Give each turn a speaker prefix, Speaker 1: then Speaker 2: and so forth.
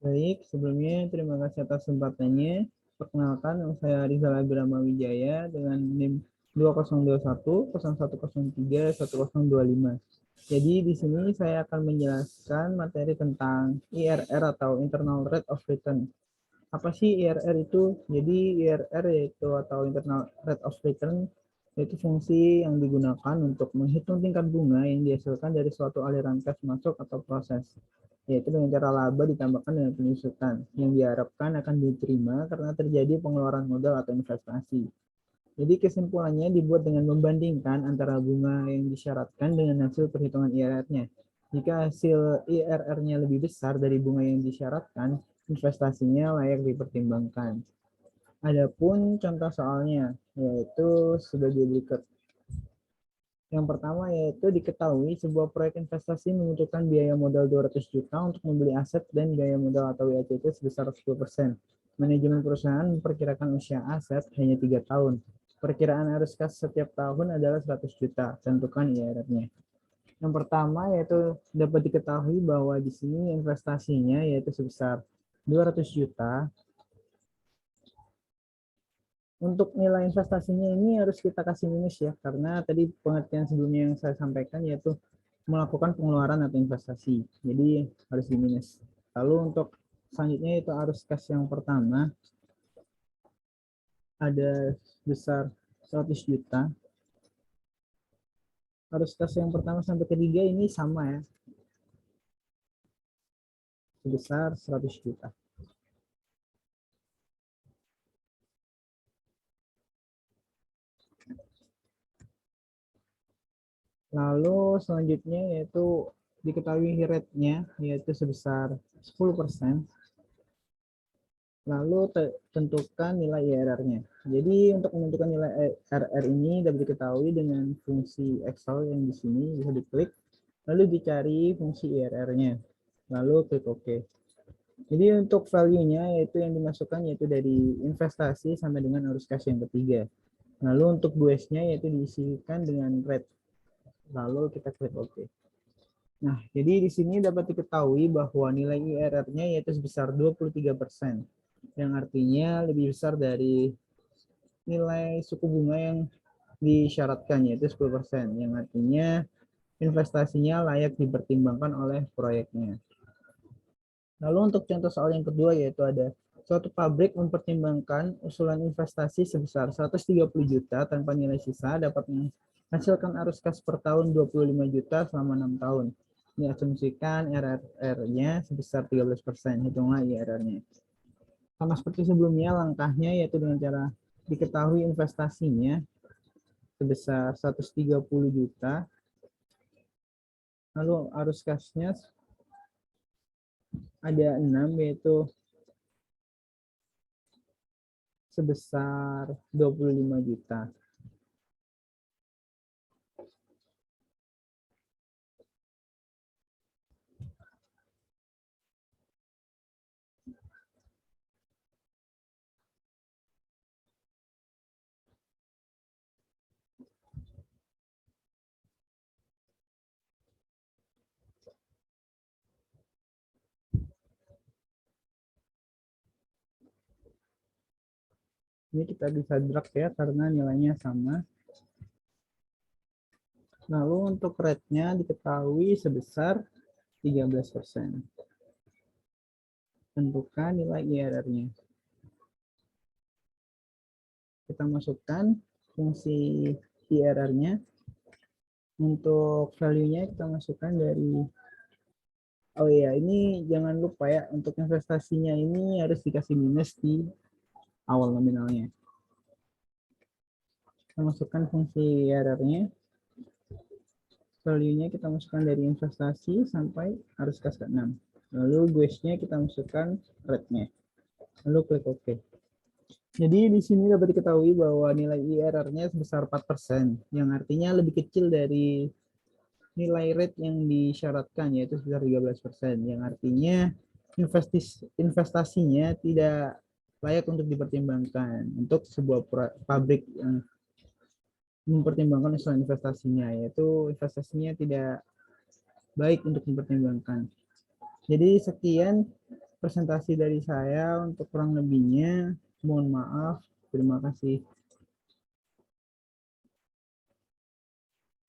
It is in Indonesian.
Speaker 1: Baik, sebelumnya terima kasih atas kesempatannya. Perkenalkan, nama saya Rizal Abirama Wijaya dengan NIM 2021 0103 1025. Jadi di sini saya akan menjelaskan materi tentang IRR atau Internal Rate of Return. Apa sih IRR itu? Jadi IRR yaitu atau Internal Rate of Return yaitu fungsi yang digunakan untuk menghitung tingkat bunga yang dihasilkan dari suatu aliran cash masuk atau proses, yaitu dengan cara laba ditambahkan dengan penyusutan yang diharapkan akan diterima karena terjadi pengeluaran modal atau investasi. Jadi kesimpulannya dibuat dengan membandingkan antara bunga yang disyaratkan dengan hasil perhitungan IRR-nya. Jika hasil IRR-nya lebih besar dari bunga yang disyaratkan, investasinya layak dipertimbangkan. Adapun contoh soalnya, yaitu sebagai berikut. Yang pertama yaitu diketahui sebuah proyek investasi membutuhkan biaya modal 200 juta untuk membeli aset dan biaya modal atau WACC sebesar 10%. Manajemen perusahaan memperkirakan usia aset hanya 3 tahun. Perkiraan arus kas setiap tahun adalah 100 juta, tentukan IRR-nya. Yang pertama yaitu dapat diketahui bahwa di sini investasinya yaitu sebesar 200 juta. Untuk nilai investasinya ini harus kita kasih minus ya, karena tadi pengertian sebelumnya yang saya sampaikan yaitu melakukan pengeluaran atau investasi. Jadi harus di minus. Lalu untuk selanjutnya itu arus kas yang pertama ada besar 100 juta. Arus kas yang pertama sampai ketiga ini sama ya, sebesar 100 juta. Lalu selanjutnya yaitu diketahui rate-nya yaitu sebesar 10%. Lalu tentukan nilai IRR-nya. Jadi untuk menentukan nilai IRR ini dapat diketahui dengan fungsi Excel yang di sini bisa diklik, lalu dicari fungsi IRR-nya, lalu klik OK. Jadi untuk value-nya yaitu yang dimasukkan yaitu dari investasi sampai dengan arus kas yang ketiga. Lalu untuk GUES-nya yaitu diisikan dengan rate, lalu kita klik OK. Nah, jadi di sini dapat diketahui bahwa nilai IRR-nya yaitu sebesar 23%, yang artinya lebih besar dari nilai suku bunga yang disyaratkan yaitu 10%, yang artinya investasinya layak dipertimbangkan oleh proyeknya. Lalu untuk contoh soal yang kedua yaitu ada suatu pabrik mempertimbangkan usulan investasi sebesar 130 juta tanpa nilai sisa dapat menghasilkan arus kas per tahun 25 juta selama 6 tahun. Diasumsikan IRR-nya sebesar 13%, hitungan IRR-nya. Sama seperti sebelumnya, langkahnya yaitu dengan cara diketahui investasinya sebesar 130 juta, lalu arus kasnya ada 6 yaitu sebesar 25 juta. Ini kita bisa drag ya karena nilainya sama. Lalu untuk rate-nya diketahui sebesar 13%. Tentukan nilai IRR-nya. Kita masukkan fungsi IRR-nya. Untuk value-nya kita masukkan dari, oh iya, ini jangan lupa ya, untuk investasinya ini harus dikasih minus di awal nominalnya. Kita masukkan fungsi IRR-nya. Value-nya kita masukkan dari investasi sampai arus kas ke-6. Lalu GUES-nya kita masukkan rate-nya. Lalu klik OK. Jadi di sini dapat diketahui bahwa nilai IRR-nya sebesar 4%, yang artinya lebih kecil dari nilai rate yang disyaratkan yaitu sebesar 13%, yang artinya investasinya tidak layak untuk dipertimbangkan untuk sebuah pabrik yang mempertimbangkan usaha investasinya, yaitu investasinya tidak baik untuk dipertimbangkan. Jadi sekian presentasi dari saya. Untuk kurang lebihnya, mohon maaf. Terima kasih.